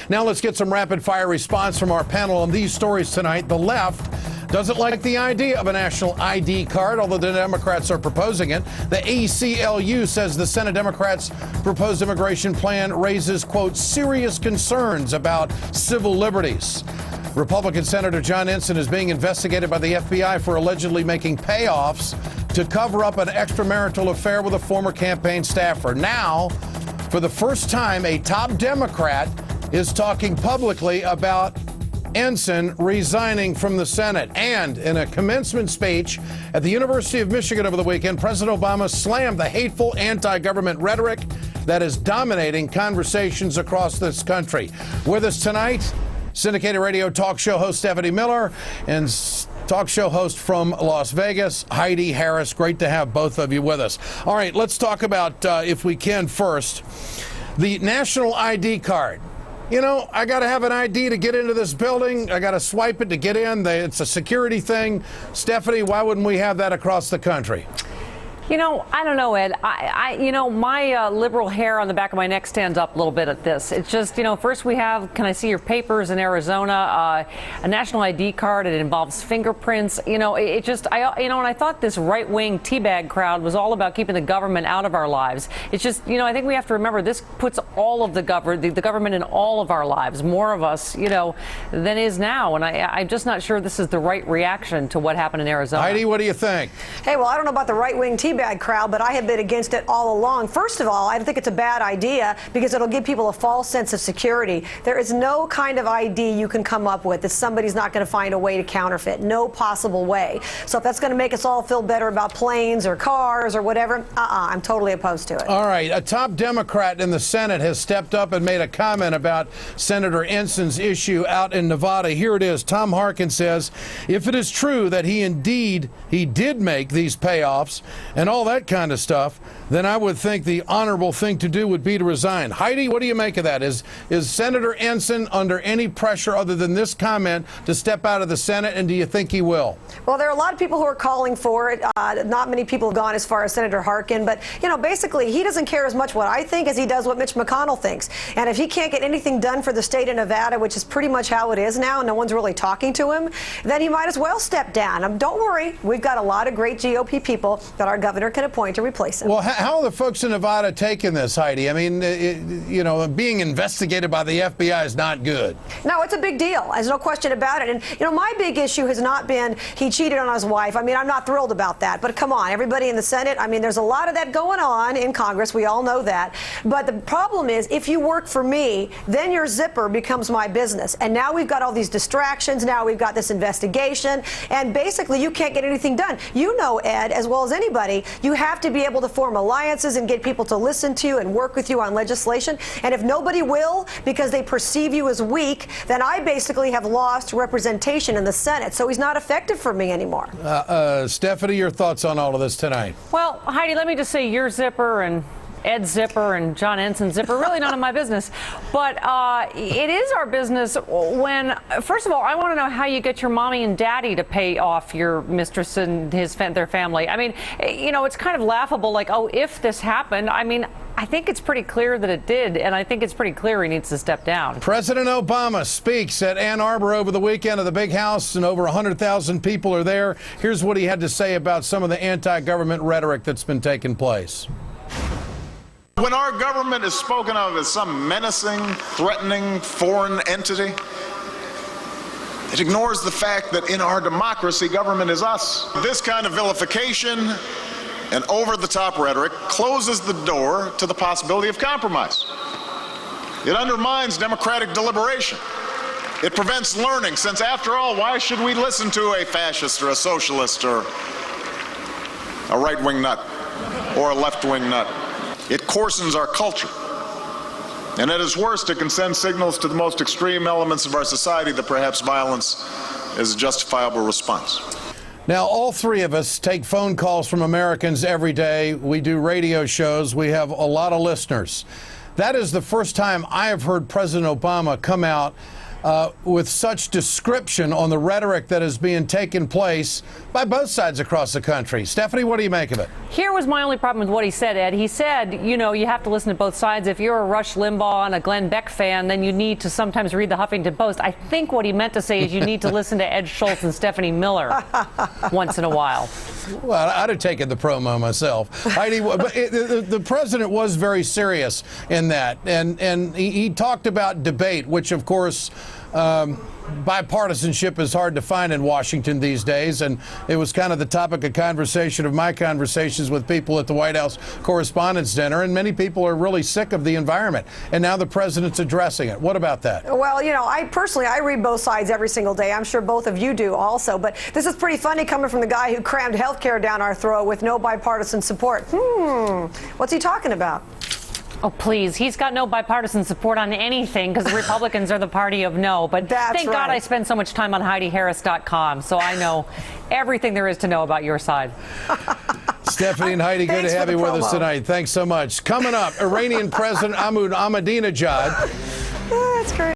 Now let's get some rapid-fire response from our panel on these stories tonight. The left doesn't like the idea of a national ID card, although the Democrats are proposing it. The ACLU says the Senate Democrats' proposed immigration plan raises, quote, serious concerns about civil liberties. Republican Senator John Ensign is being investigated by the FBI for allegedly making payoffs to cover up an extramarital affair with a former campaign staffer. Now, for the first time, a top Democrat is talking publicly about Ensign resigning from the Senate. And in a commencement speech at the University of Michigan over the weekend, President Obama slammed the hateful anti-government rhetoric that is dominating conversations across this country. With us tonight, syndicated radio talk show host Stephanie Miller and talk show host from Las Vegas, Heidi Harris. Great to have both of you with us. All right, let's talk about, if we can first, the national ID card. You know, I got to have an ID to get into this building. I got to swipe it to get in. It's a security thing. Stephanie, why wouldn't we have that across the country? You know, I don't know, Ed. My liberal hair on the back of my neck stands up a little bit at this. It's just, first we have, can I see your papers in Arizona? A national ID card. It involves fingerprints. And I thought this right-wing teabag crowd was all about keeping the government out of our lives. It's just, I think we have to remember this puts all of the government in all of our lives, more of us, than is now. And I'm just not sure this is the right reaction to what happened in Arizona. Heidi, what do you think? Hey, well, I don't know about the right-wing teabag crowd, but I have been against it all along. First of all, I think it's a bad idea because it'll give people a false sense of security. There is no kind of ID you can come up with that somebody's not going to find a way to counterfeit. No possible way. So if that's going to make us all feel better about planes or cars or whatever, I'm totally opposed to it. All right. A top Democrat in the Senate has stepped up and made a comment about Senator Ensign's issue out in Nevada. Here it is. Tom Harkin says, if it is true that he did make these payoffs and all that kind of stuff, then I would think the honorable thing to do would be to resign. Heidi, what do you make of that? Is Senator Ensign under any pressure other than this comment to step out of the Senate, and do you think he will? Well, there are a lot of people who are calling for it. Not many people have gone as far as Senator Harkin, but, basically he doesn't care as much what I think as he does what Mitch McConnell thinks. And if he can't get anything done for the state of Nevada, which is pretty much how it is now, and no one's really talking to him, then he might as well step down. Don't worry, we've got a lot of great GOP people that our governor can appoint to replace him. Well, how are the folks in Nevada taking this, Heidi? I mean, being investigated by the FBI is not good. No, it's a big deal. There's no question about it. And, my big issue has not been he cheated on his wife. I mean, I'm not thrilled about that. But come on, everybody in the Senate, there's a lot of that going on in Congress. We all know that. But the problem is, if you work for me, then your zipper becomes my business. And now we've got all these distractions. Now we've got this investigation. And basically, you can't get anything done. You know, Ed, as well as anybody, you have to be able to form alliances and get people to listen to you and work with you on legislation. And if nobody will because they perceive you as weak, then I basically have lost representation in the Senate. So he's not effective for me anymore. Stephanie, your thoughts on all of this tonight? Well, Heidi, let me just say your zipper and Ed's zipper and John Ensign's zipper, really none of my business. But it is our business when, first of all, I want to know how you get your mommy and daddy to pay off your mistress and their family. It's kind of laughable, like, oh, if this happened. I think it's pretty clear that it did, and I think it's pretty clear he needs to step down. President Obama speaks at Ann Arbor over the weekend at the Big House, and over 100,000 people are there. Here's what he had to say about some of the anti-government rhetoric that's been taking place. When our government is spoken of as some menacing, threatening foreign entity, it ignores the fact that in our democracy, government is us. This kind of vilification and over-the-top rhetoric closes the door to the possibility of compromise. It undermines democratic deliberation. It prevents learning, since after all, why should we listen to a fascist or a socialist or a right-wing nut or a left-wing nut? It coarsens our culture. And at its worst, it can send signals to the most extreme elements of our society that perhaps violence is a justifiable response. Now, all three of us take phone calls from Americans every day. We do radio shows. We have a lot of listeners. That is the first time I have heard President Obama come out with such description on the rhetoric that is being taken place by both sides across the country. Stephanie, what do you make of it? Here was my only problem with what he said, Ed. He said, you know, you have to listen to both sides. If you're a Rush Limbaugh and a Glenn Beck fan, then you need to sometimes read the Huffington Post. I think what he meant to say is you need to listen to Ed Schutlz and Stephanie Miller once in a while. Well, I'd have taken the promo myself. Heidi, but the president was very serious in that, and he talked about debate, which, of course, bipartisanship is hard to find in Washington these days, and it was kind of the topic of conversation of my conversations with people at the White House Correspondents' Dinner, and many people are really sick of the environment, and now the president's addressing it. What about that? Well, you know, I personally read both sides every single day. I'm sure both of you do also, but this is pretty funny coming from the guy who crammed health care down our throat with no bipartisan support. What's he talking about? Oh, please. He's got no bipartisan support on anything because the Republicans are the party of no. But That's thank God right. I spend so much time on HeidiHarris.com, so I know everything there is to know about your side. Stephanie and Heidi, good to have you with us tonight. Thanks so much. Coming up, Iranian President Ahmadinejad. That's great.